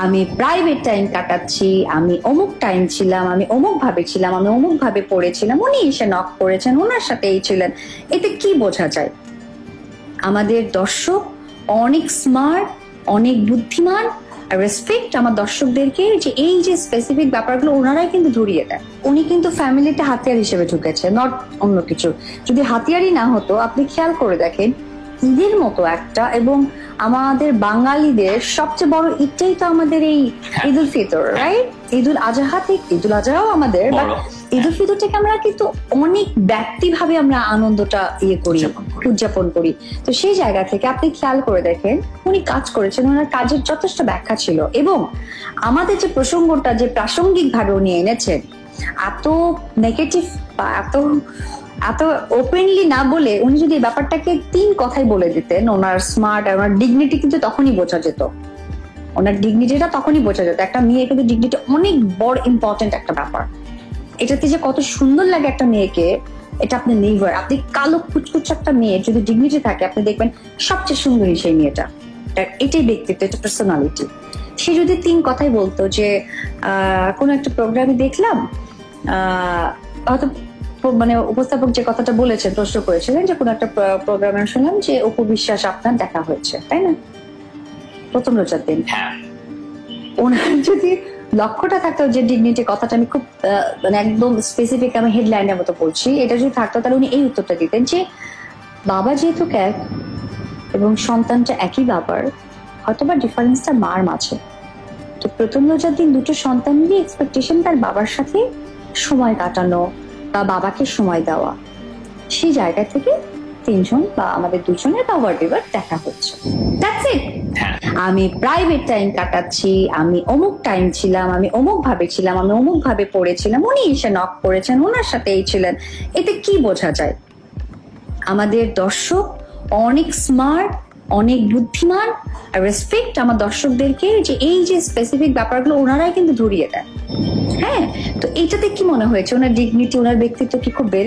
আমি private time কাটাচ্ছি, আমি অমুক টাইম ছিলাম, আমি অমুক ভাবে ছিলাম, আমি অমুক ভাবে পড়েছিলাম, উনি এসে নক করেছেন, ওনার সাথে এই ছিলেন। এতে কি বোঝা যায়? আমাদের দর্শক অনেক স্মার্ট, অনেক বুদ্ধিমান। রেসপেক্ট আমার দর্শকদেরকে, যে এই যে স্পেসিফিক ব্যাপারগুলো ওনারাই কিন্তু ধরিয়ে দেয়। উনি কিন্তু ফ্যামিলিতে হাতিয়ার হিসেবে ঢুকেছে, নট অন্য কিছু। যদি হাতিয়ারই না হতো, আপনি খেয়াল করে দেখেন ঈদের মতো একটা, এবং আমাদের বাঙালিদের সবচেয়ে বড় ঈদটাই তো আমাদের এই ঈদ উল ফিতর, রাইট? ঈদ উল আজহা থেকে, ঈদ উল আজহাও আমাদের, বাট ঈদ উল ফিতর থেকে আমরা কিন্তু অনেক ব্যক্তিভাবে আমরা আনন্দটা করি, উদযাপন করি। তো সেই জায়গা থেকে আপনি খেয়াল করে দেখেন উনি কাজ করেছেন, ওনার কাজের যথেষ্ট ব্যাখ্যা ছিল, এবং আমাদের যে প্রসঙ্গটা যে প্রাসঙ্গিক ভাবে উনি এনেছেন, এত নেগেটিভ বা এত ওপেনলি না বলে উনি যদি এই ব্যাপারটাকে 3 কথাই বলে দিতেন, ওনার স্মার্ট আর ওনার ডিগনিটি কিন্তু তখনই বোঝা যেত। ওনার ডিগনিটিটা তখনই বোঝা যেত। একটা মেয়ে কিন্তু ডিগনিটি অনেক বড় ইম্পর্টেন্ট একটা ব্যাপার। এটাতে যে কত সুন্দর লাগে একটা মেয়েকে, এটা আপনি নেভার, আপনি কালো কুচকুচ একটা মেয়ে যদি ডিগনিটি থাকে, আপনি দেখবেন সবচেয়ে সুন্দরী সেই মেয়েটা। এটাই ব্যক্তিত্ব, এটা পার্সোনালিটি। সে যদি 3 কথাই বলতো, যে কোন একটা প্রোগ্রামে দেখলাম, হয়তো মানে উপস্থাপক যে কথাটা বলেছেন, প্রশ্ন করেছিলেন যে কোন একটা প্রোগ্রামে শুনলাম যে অপু বিশ্বাস আপনার দেখা হয়েছে, তাই না? প্রথম রোজার দিন। ওনার যদি লক্ষ্যটা থাকতো, যে ডিগনিটি কথাটা আমি খুব মানে একদম স্পেসিফিক, আমি হেডলাইনের মতো বলছি, এটা যদি থাকতো, তাহলে উনি এই উত্তরটা দিতেন যে বাবা যেহেতু এক এবং সন্তানটা একই বাবার, হয়তোবা ডিফারেন্সটা মার মাঝে। তো প্রথম রোজার দিন দুটো সন্তানেরই এক্সপেকটেশন তার বাবার সাথে সময় কাটানো বা বাবাকে সময় দেওয়া। সেই জায়গা থেকে 3 জন বা আমাদের 2 জনের বা হোয়াটএভার দেখা হচ্ছে। That's it. আমি প্রাইভেট টাইম কাটাচ্ছি, আমি অমুক টাইম ছিলাম, আমি অমুক ভাবে ছিলাম, আমি অমুক ভাবে পড়েছিলাম, উনি এসে নক করেছেন, ওনার সাথে এই ছিলেন। এতে কি বোঝা যায়? আমাদের দর্শক অনেক স্মার্ট, অনেক বুদ্ধিমান। রেসপেক্ট আমার দর্শকদেরকে, যে এই যে স্পেসিফিক ব্যাপারগুলো ওনারাই কিন্তু ধরিয়ে দেয়। হ্যাঁ, তো এইটাতে কি মনে হয়েছে? ওনার ডিগনিটি, ওনার ব্যক্তিত্ব কি খুব বেড়ে